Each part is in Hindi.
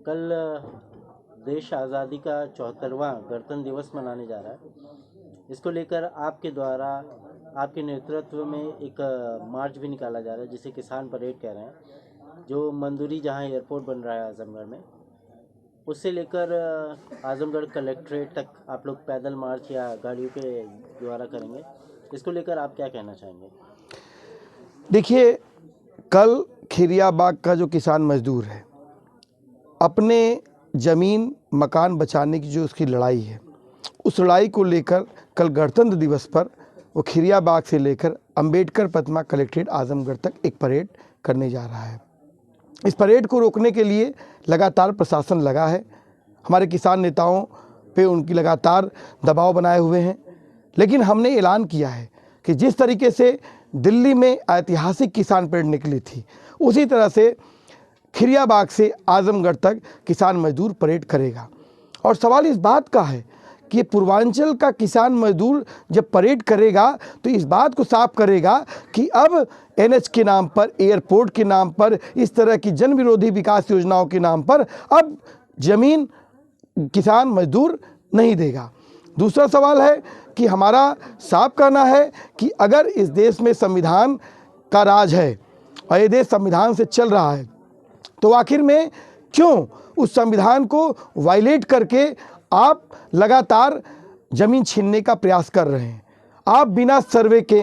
कल देश आज़ादी का 74वां गणतंत्र दिवस मनाने जा रहा है। इसको लेकर आपके द्वारा आपके नेतृत्व में एक मार्च भी निकाला जा रहा है जिसे किसान परेड कह रहे हैं, जो मंदुरी जहां एयरपोर्ट बन रहा है आजमगढ़ में, उससे लेकर आजमगढ़ कलेक्ट्रेट तक आप लोग पैदल मार्च या गाड़ियों के द्वारा करेंगे। इसको लेकर आप क्या कहना चाहेंगे? देखिए, कल खिरियाबाग का जो किसान मजदूर है, अपने ज़मीन मकान बचाने की जो उसकी लड़ाई है, उस लड़ाई को लेकर कल गणतंत्र दिवस पर वो खिरियाबाग से लेकर अंबेडकर प्रतिमा कलेक्ट्रेट आजमगढ़ तक एक परेड करने जा रहा है। इस परेड को रोकने के लिए लगातार प्रशासन लगा है। हमारे किसान नेताओं पे उनकी लगातार दबाव बनाए हुए हैं, लेकिन हमने ऐलान किया है कि जिस तरीके से दिल्ली में ऐतिहासिक किसान परेड निकली थी, उसी तरह से खिरियाबाग से आजमगढ़ तक किसान मजदूर परेड करेगा। और सवाल इस बात का है कि पूर्वांचल का किसान मजदूर जब परेड करेगा तो इस बात को साफ करेगा कि अब एनएच के नाम पर, एयरपोर्ट के नाम पर, इस तरह की जन विरोधी विकास योजनाओं के नाम पर अब ज़मीन किसान मजदूर नहीं देगा। दूसरा सवाल है कि हमारा साफ कहना है कि अगर इस देश में संविधान का राज है और ये देश संविधान से चल रहा है, तो आखिर में क्यों उस संविधान को वायलेट करके आप लगातार ज़मीन छीनने का प्रयास कर रहे हैं। आप बिना सर्वे के,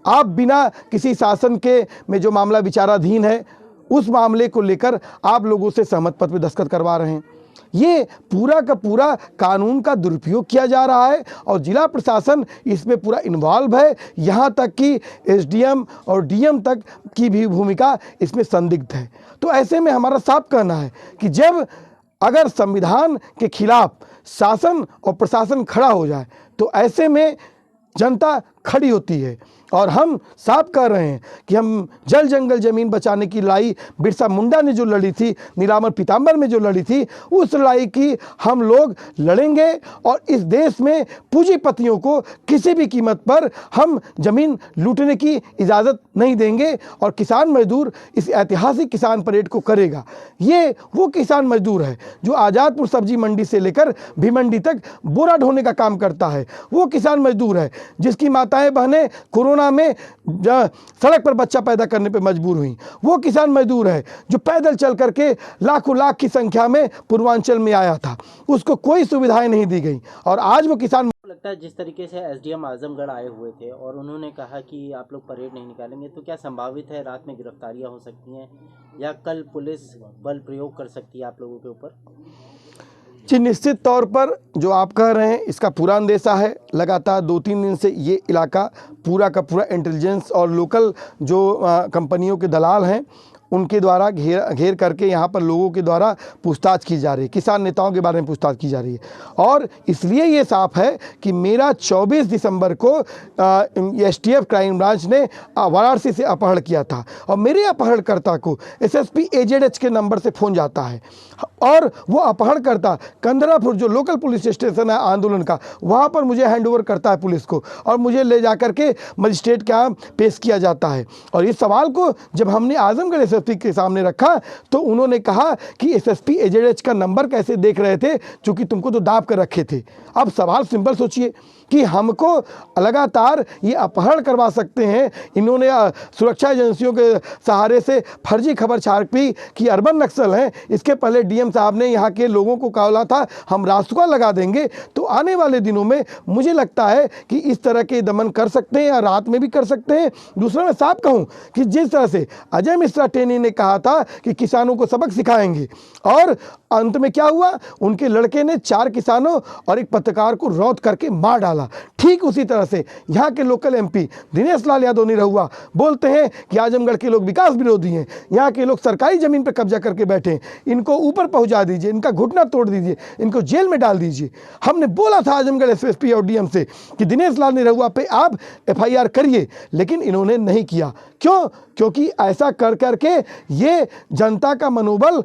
आप बिना किसी शासन के में जो मामला विचाराधीन है, उस मामले को लेकर आप लोगों से सहमति पत्र पर दस्तखत करवा रहे हैं। ये पूरा का पूरा कानून का दुरुपयोग किया जा रहा है और जिला प्रशासन इसमें पूरा इन्वॉल्व है। यहाँ तक कि एसडीएम और डीएम तक की भी भूमिका इसमें संदिग्ध है। तो ऐसे में हमारा साफ कहना है कि जब अगर संविधान के खिलाफ शासन और प्रशासन खड़ा हो जाए तो ऐसे में जनता खड़ी होती है। और हम साफ कह रहे हैं कि हम जल जंगल ज़मीन बचाने की लड़ाई बिरसा मुंडा ने जो लड़ी थी, नीलांबर पीताम्बर में जो लड़ी थी, उस लड़ाई की हम लोग लड़ेंगे। और इस देश में पूंजीपतियों को किसी भी कीमत पर हम ज़मीन लूटने की इजाज़त नहीं देंगे और किसान मजदूर इस ऐतिहासिक किसान परेड को करेगा। ये वो किसान मजदूर है जो आज़ादपुर सब्जी मंडी से लेकर भिमंडी तक बोरा ढोने का काम करता है। वो किसान मजदूर है जिसकी माताएं बहनें कोरोना में सड़क पर बच्चा पैदा करने पे मजबूर हुई। वो किसान मजदूर है जो पैदल चल करके लाखों लाख की संख्या में पूर्वांचल में आया था, उसको कोई सुविधाएं नहीं दी गई। और आज वो किसान, लगता है जिस तरीके से एसडीएम आजमगढ़ आए हुए थे और उन्होंने कहा कि आप लोग परेड नहीं निकालेंगे, तो क्या संभावित है रात में गिरफ्तारियां हो सकती हैं या कल पुलिस बल प्रयोग कर सकती है आप लोगों के ऊपर? जी, निश्चित तौर पर जो आप कह रहे हैं इसका पूरा अंदेशा है। लगातार 2-3 दिन से ये इलाका पूरा का पूरा इंटेलिजेंस और लोकल जो कंपनियों के दलाल हैं उनके द्वारा घेर करके यहाँ पर लोगों के द्वारा पूछताछ की जा रही है, किसान नेताओं के बारे में पूछताछ की जा रही है। और इसलिए ये साफ है कि मेरा 24 दिसंबर को एसटीएफ क्राइम ब्रांच ने वाराणसी से अपहरण किया था और मेरे अपहरणकर्ता को एसएसपी एजेडएच के नंबर से फ़ोन जाता है और वो अपहरणकर्ता कंदरापुर जो लोकल पुलिस स्टेशन है आंदोलन का, वहाँ पर मुझे हैंडओवर करता है पुलिस को और मुझे ले जा कर के मजिस्ट्रेट के यहाँ पेश किया जाता है। और इस सवाल को जब हमने आजमगढ़ एसएसपी के सामने रखा तो उन्होंने कहा कि एसएसपी एजेडएच का नंबर कैसे देख रहे थे, चूँकि तुमको तो दाब कर रखे थे। अब सवाल सिंपल सोचिए कि हमको लगातार ये अपहरण करवा सकते हैं। इन्होंने सुरक्षा एजेंसियों के सहारे से फर्जी खबर छापी कि अर्बन नक्सल हैं। इसके पहले डीएम साहब ने यहाँ के लोगों को कहा था हम रास्ता लगा देंगे। तो आने वाले दिनों में मुझे लगता है कि इस तरह के दमन कर सकते हैं या रात में भी कर सकते हैं। दूसरा मैं साफ कहूँ कि जिस तरह से अजय मिश्रा टेनी ने कहा था कि किसानों को सबक सिखाएंगे और अंत में क्या हुआ, उनके लड़के ने 4 किसानों और एक पत्रकार को रौंद करके मार डाला। ठीक उसी तरह से यहाँ के लोकल एमपी दिनेश लाल यादव निरहुआ बोलते हैं कि आजमगढ़ के लोग विकास विरोधी हैं, यहाँ के लोग सरकारी जमीन पर कब्जा करके बैठे हैं, इनको ऊपर पहुँचा दीजिए, इनका घुटना तोड़ दीजिए, इनको जेल में डाल दीजिए। हमने बोला था आजमगढ़ एसएसपी और डीएम से कि दिनेश लाल निरहुआ पे आप एफआईआर करिए, लेकिन इन्होंने नहीं किया। क्यों? क्योंकि ऐसा कर करके ये जनता का मनोबल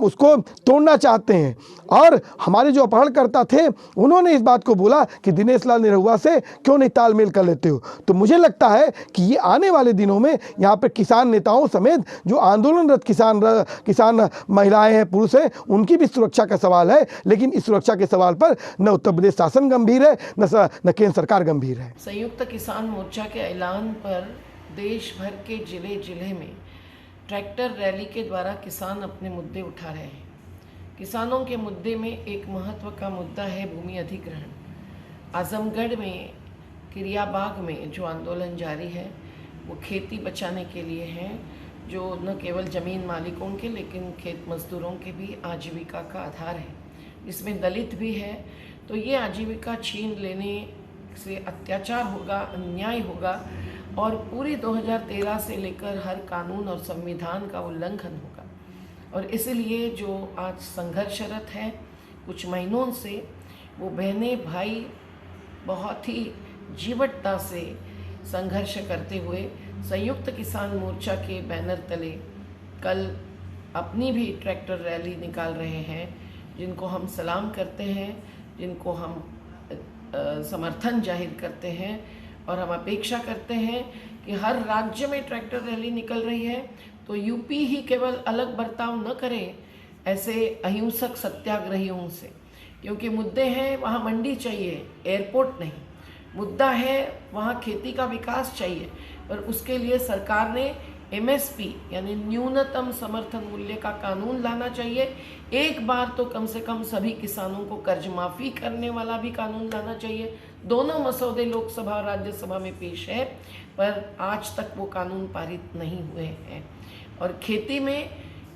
उसको तोड़ना चाहते हैं। और हमारे जो अपहरणकर्ता थे उन्होंने इस बात को बोला कि दिनेश लाल निरहुआ से क्यों नहीं तालमेल कर लेते हो। तो मुझे लगता है कि ये आने वाले दिनों में यहाँ पे किसान नेताओं समेत जो आंदोलनरत किसान महिलाएं हैं, पुरुष हैं, उनकी भी सुरक्षा का सवाल है। लेकिन इस सुरक्षा के सवाल पर न उत्तर प्रदेश शासन गंभीर है, न केंद्र सरकार गंभीर है। संयुक्त किसान मोर्चा के ऐलान पर देश भर के जिले जिले में ट्रैक्टर रैली के द्वारा किसान अपने मुद्दे उठा रहे हैं। किसानों के मुद्दे में एक महत्व का मुद्दा है भूमि अधिग्रहण। आजमगढ़ में किरियाबाग में जो आंदोलन जारी है वो खेती बचाने के लिए है, जो न केवल ज़मीन मालिकों के लेकिन खेत मजदूरों के भी आजीविका का आधार है। इसमें दलित भी है। तो ये आजीविका छीन लेने से अत्याचार होगा, अन्याय होगा और पूरी 2013 से लेकर हर कानून और संविधान का उल्लंघन होगा। और इसलिए जो आज संघर्षरत है कुछ महीनों से, वो बहनें भाई बहुत ही जीवटता से संघर्ष करते हुए संयुक्त किसान मोर्चा के बैनर तले कल अपनी भी ट्रैक्टर रैली निकाल रहे हैं, जिनको हम सलाम करते हैं, जिनको हम समर्थन जाहिर करते हैं। और हम अपेक्षा करते हैं कि हर राज्य में ट्रैक्टर रैली निकल रही है तो यूपी ही केवल अलग बर्ताव न करे ऐसे अहिंसक सत्याग्रहियों से, क्योंकि मुद्दे हैं वहाँ मंडी चाहिए, एयरपोर्ट नहीं। मुद्दा है वहाँ खेती का विकास चाहिए, पर उसके लिए सरकार ने MSP यानी न्यूनतम समर्थन मूल्य का कानून लाना चाहिए। एक बार तो कम से कम सभी किसानों को कर्ज माफ़ी करने वाला भी कानून लाना चाहिए। दोनों मसौदे लोकसभा और राज्यसभा में पेश है, पर आज तक वो कानून पारित नहीं हुए हैं। और खेती में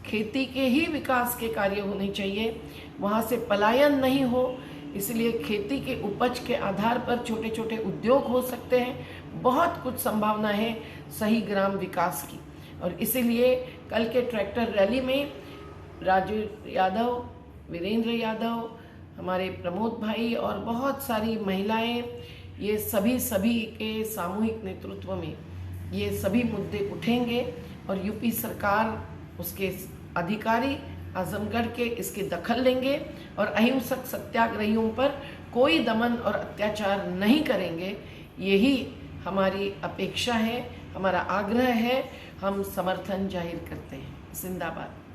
खेती के ही विकास के कार्य होने चाहिए, वहाँ से पलायन नहीं हो। इसलिए खेती के उपज के आधार पर छोटे छोटे उद्योग हो सकते हैं। बहुत कुछ संभावना है सही ग्राम विकास की। और इसीलिए कल के ट्रैक्टर रैली में राजू यादव, वीरेंद्र यादव, हमारे प्रमोद भाई और बहुत सारी महिलाएं, ये सभी के सामूहिक नेतृत्व में ये सभी मुद्दे उठेंगे। और यूपी सरकार, उसके अधिकारी आजमगढ़ के इसके दखल लेंगे और अहिंसक सत्याग्रहियों पर कोई दमन और अत्याचार नहीं करेंगे। यही हमारी अपेक्षा है, हमारा आग्रह है। हम समर्थन जाहिर करते हैं। जिंदाबाद।